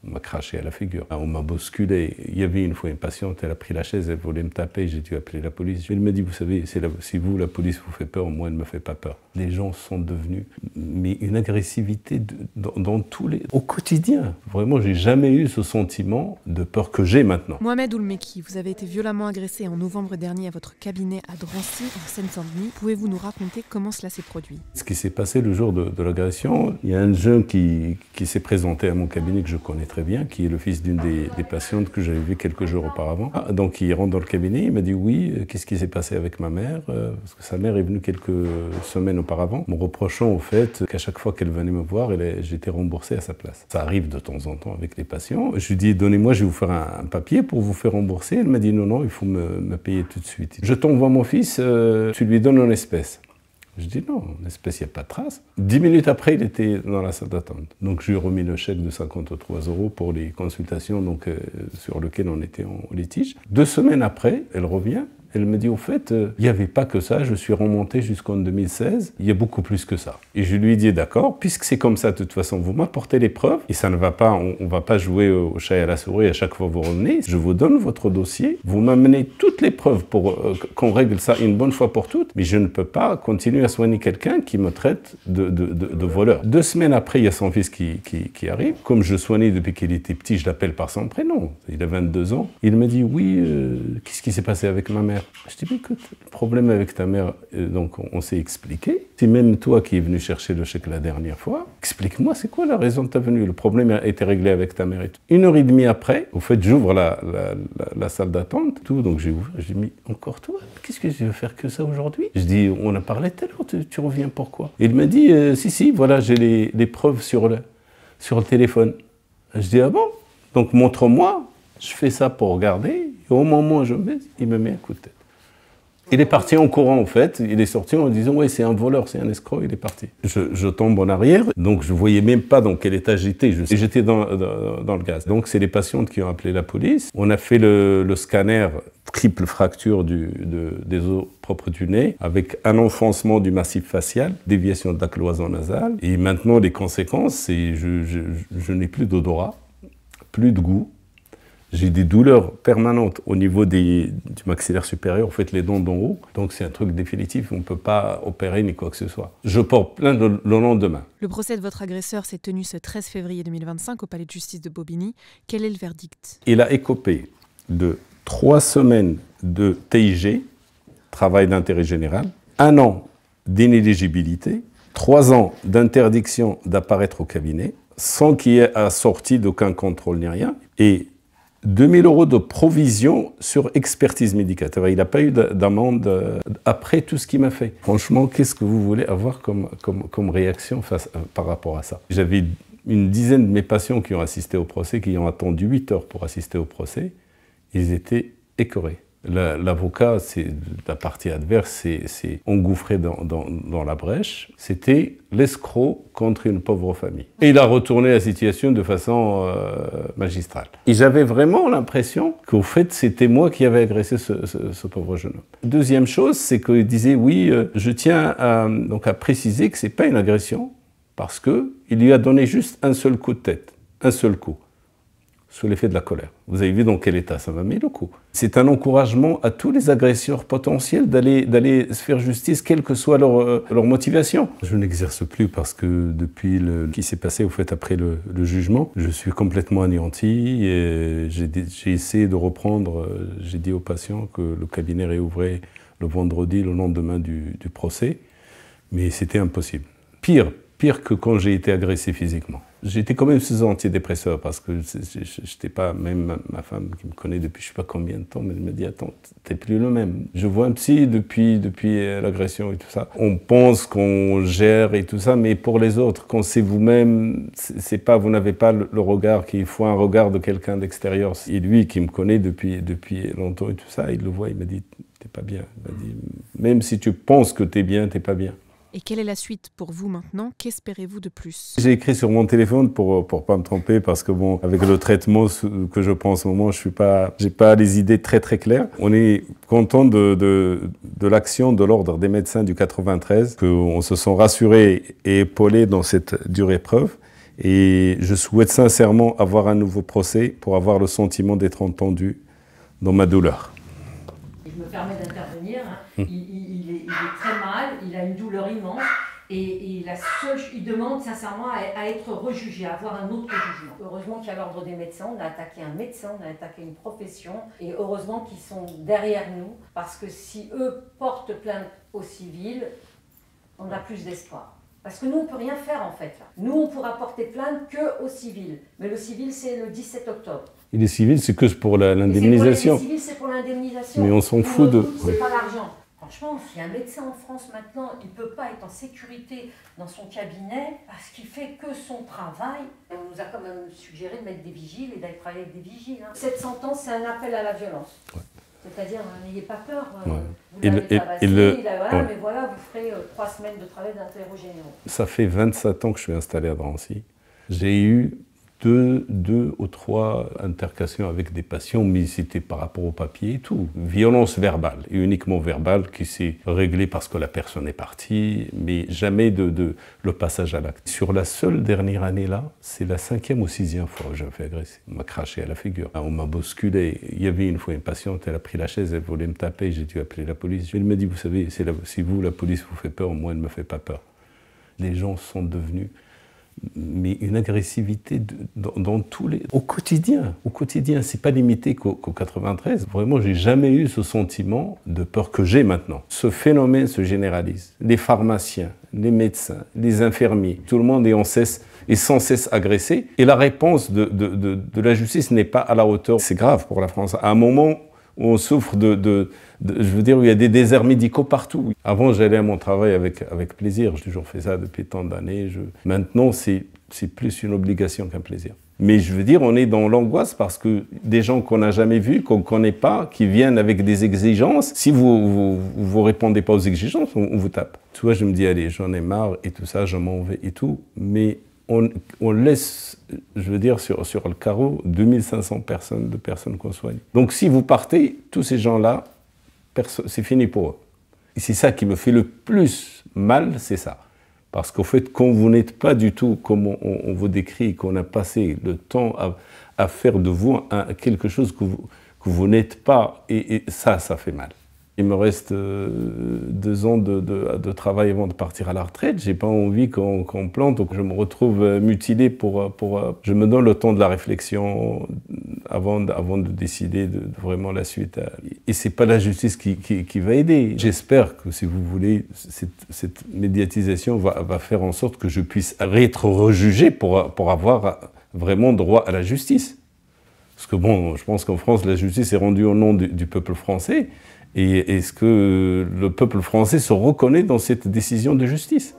On m'a craché à la figure. On m'a bousculé. Il y avait une fois une patiente, elle a pris la chaise, elle voulait me taper, j'ai dû appeler la police. Elle m'a dit, vous savez, si vous, la police, vous fait peur, moi, elle ne me fait pas peur. Les gens sont devenus mais une agressivité dans tous les... Au quotidien. Vraiment, j'ai jamais eu ce sentiment de peur que j'ai maintenant. Mohamed Oulmeki, vous avez été violemment agressé en novembre dernier à votre cabinet à Drancy, en Seine-Saint-Denis. Pouvez-vous nous raconter comment cela s'est produit? Ce qui s'est passé le jour de l'agression, il y a un jeune qui s'est présenté à mon cabinet que je connais très bien, qui est le fils d'une des patientes que j'avais vues quelques jours auparavant. Donc il rentre dans le cabinet, il m'a dit oui, qu'est-ce qui s'est passé avec ma mère? Parce que sa mère est venue quelques semaines auparavant, me reprochant au fait qu'à chaque fois qu'elle venait me voir, j'étais remboursé à sa place. Ça arrive de temps en temps avec les patients. Je lui dis donnez-moi, je vais vous faire un papier pour vous faire rembourser. Elle m'a dit non, il faut me payer tout de suite. Je t'envoie mon fils, tu lui donnes en espèces. Je dis non, en espèce, il n'y a pas de trace. 10 minutes après, il était dans la salle d'attente. Donc, je lui ai remis le chèque de 53 € pour les consultations sur lesquelles on était en litige. 2 semaines après, elle revient. Elle me dit, au fait, il n'y avait pas que ça, je suis remonté jusqu'en 2016, il y a beaucoup plus que ça. Et je lui ai dit, d'accord, puisque c'est comme ça, de toute façon, vous m'apportez les preuves, et ça ne va pas, on ne va pas jouer au chat et à la souris à chaque fois que vous revenez, je vous donne votre dossier, vous m'amenez toutes les preuves pour qu'on règle ça une bonne fois pour toutes, mais je ne peux pas continuer à soigner quelqu'un qui me traite de voleur. 2 semaines après, il y a son fils qui arrive. Comme je soignais depuis qu'il était petit, je l'appelle par son prénom, il a 22 ans. Il me dit, oui, qu'est-ce qui s'est passé avec ma mère? Je dis, écoute, le problème avec ta mère, donc on s'est expliqué. C'est même toi qui es venu chercher le chèque la dernière fois. Explique-moi, c'est quoi la raison de ta venue? Le problème a été réglé avec ta mère et tout. 1h30 après, au fait, j'ouvre la salle d'attente, tout, donc j'ai ouvert. Je dis, mais encore toi? Qu'est-ce que je veux faire que ça aujourd'hui? Je dis, on a parlé tout à l'heure, tu reviens pourquoi? Et il m'a dit, si, voilà, j'ai les preuves sur le téléphone. Je dis, ah bon? Donc montre-moi. Je fais ça pour regarder. Et au moment où je me mets, il me met un coup de tête. Il est parti en courant, en fait. Il est sorti en disant, oui, c'est un voleur, c'est un escroc, il est parti. Je tombe en arrière, donc je ne voyais même pas dans quel état j'étais. J'étais dans le gaz. Donc, c'est les patientes qui ont appelé la police. On a fait le scanner triple fracture des os propres du nez, avec un enfoncement du massif facial, déviation de la cloison nasale. Et maintenant, les conséquences, c'est je n'ai plus d'odorat, plus de goût. J'ai des douleurs permanentes au niveau du maxillaire supérieur, en fait les dents d'en haut. Donc c'est un truc définitif, on ne peut pas opérer ni quoi que ce soit. Je porte plainte le lendemain. Le procès de votre agresseur s'est tenu ce 13 février 2025 au palais de justice de Bobigny. Quel est le verdict? Il a écopé de 3 semaines de TIG, travail d'intérêt général, 1 an d'inéligibilité, 3 ans d'interdiction d'apparaître au cabinet, sans qu'il y ait assorti d'aucun contrôle ni rien, et 2 000 € de provision sur expertise médicale. Il n'a pas eu d'amende après tout ce qu'il m'a fait. Franchement, qu'est-ce que vous voulez avoir comme réaction par rapport à ça? J'avais une dizaine de mes patients qui ont assisté au procès, qui ont attendu 8 heures pour assister au procès. Ils étaient écœurés. L'avocat, la partie adverse, s'est engouffré dans la brèche. C'était l'escroc contre une pauvre famille. Et il a retourné la situation de façon magistrale. Et j'avais vraiment l'impression qu'au fait, c'était moi qui avais agressé ce pauvre jeune homme. Deuxième chose, c'est qu'il disait, oui, je tiens à préciser que ce n'est pas une agression, parce qu'il lui a donné juste un seul coup de tête, un seul coup, sous l'effet de la colère. Vous avez vu dans quel état ça m'a mis le coup. C'est un encouragement à tous les agresseurs potentiels d'aller se faire justice, quelle que soit leur motivation. Je n'exerce plus parce que depuis ce qui s'est passé au fait après le jugement, je suis complètement anéanti et j'ai essayé de reprendre, j'ai dit aux patients que le cabinet réouvrait le vendredi, le lendemain du procès, mais c'était impossible. Pire que quand j'ai été agressé physiquement. J'étais quand même sous antidépresseur parce que j'étais pas, même ma femme qui me connaît depuis je sais pas combien de temps, mais elle me dit attends, t'es plus le même. Je vois un psy depuis l'agression et tout ça. On pense qu'on gère et tout ça, mais pour les autres, quand c'est vous-même, vous n'avez pas le regard qu'il faut, un regard de quelqu'un d'extérieur. Et lui qui me connaît depuis longtemps et tout ça, il le voit, il m'a dit t'es pas bien. Il m'a dit même si tu penses que t'es bien, t'es pas bien. Et quelle est la suite pour vous maintenant? Qu'espérez-vous de plus? J'ai écrit sur mon téléphone pour pas me tromper parce que bon, avec le traitement que je prends en ce moment, j'ai pas les idées très claires. On est content de l'action de l'ordre des médecins du 93, qu'on se sent rassurés et épaulés dans cette dure épreuve. Et je souhaite sincèrement avoir un nouveau procès pour avoir le sentiment d'être entendu dans ma douleur. Je me permets d'intervenir, hein. Il est très mal, il a une douleur immense et il demande sincèrement à être rejugé, à avoir un autre jugement. Heureusement qu'il y a l'ordre des médecins, on a attaqué un médecin, on a attaqué une profession et heureusement qu'ils sont derrière nous parce que si eux portent plainte au civil, on a plus d'espoir. Parce que nous, on ne peut rien faire en fait. Nous, on pourra porter plainte qu'au civil. Mais le civil, c'est le 17 octobre. Et les civils, c'est que pour l'indemnisation. Les civils, c'est pour l'indemnisation. Mais on s'en fout de... C'est pas l'argent. Franchement, si un médecin en France maintenant, il ne peut pas être en sécurité dans son cabinet parce qu'il fait que son travail, on nous a quand même suggéré de mettre des vigiles et d'aller travailler avec des vigiles. Hein. Cette sentence, c'est un appel à la violence. Ouais. C'est-à-dire, n'ayez pas peur. Vous l'avez tabassé, mais voilà, vous ferez 3 semaines de travail d'interrogénération. Ça fait 27 ans que je suis installé à Drancy. J'ai eu deux ou trois altercations avec des patients, mais c'était par rapport au papier et tout. Violence verbale, et uniquement verbale, qui s'est réglée parce que la personne est partie, mais jamais le passage à l'acte. Sur la seule dernière année là, c'est la 5e ou 6e fois que je me fais agresser. On m'a craché à la figure, on m'a bousculé. Il y avait une fois une patiente, elle a pris la chaise, elle voulait me taper, j'ai dû appeler la police. Elle m'a dit, vous savez, si vous, la police, vous fait peur, moi, elle ne me fait pas peur. Les gens sont devenus... mais une agressivité dans tous les... Au quotidien, c'est pas limité qu'au 93. Vraiment, j'ai jamais eu ce sentiment de peur que j'ai maintenant. Ce phénomène se généralise. Les pharmaciens, les médecins, les infirmiers, tout le monde est sans cesse agressé. Et la réponse de la justice n'est pas à la hauteur. C'est grave pour la France. À un moment où on souffre je veux dire, où il y a des déserts médicaux partout. Avant, j'allais à mon travail avec plaisir. J'ai toujours fait ça depuis tant d'années. Maintenant, c'est plus une obligation qu'un plaisir. Mais je veux dire, on est dans l'angoisse parce que des gens qu'on n'a jamais vus, qu'on ne connaît pas, qui viennent avec des exigences, si vous répondez pas aux exigences, on vous tape. Tu vois, je me dis, allez, j'en ai marre et tout ça, je m'en vais et tout. Mais on laisse, je veux dire, sur le carreau, 2500 personnes qu'on soigne. Donc si vous partez, tous ces gens-là, c'est fini pour eux. Et c'est ça qui me fait le plus mal, c'est ça. Parce qu'au fait, quand vous n'êtes pas du tout comme on vous décrit, qu'on a passé le temps à faire de vous quelque chose que vous n'êtes pas, et ça fait mal. Il me reste 2 ans de travail avant de partir à la retraite. J'ai pas envie qu'on plante ou que je me retrouve mutilé Je me donne le temps de la réflexion avant de décider de vraiment la suite. Et c'est pas la justice qui va aider. J'espère que, si vous voulez, cette médiatisation va faire en sorte que je puisse être rejugé pour avoir vraiment droit à la justice. Parce que bon, je pense qu'en France, la justice est rendue au nom du peuple français. Et est-ce que le peuple français se reconnaît dans cette décision de justice ?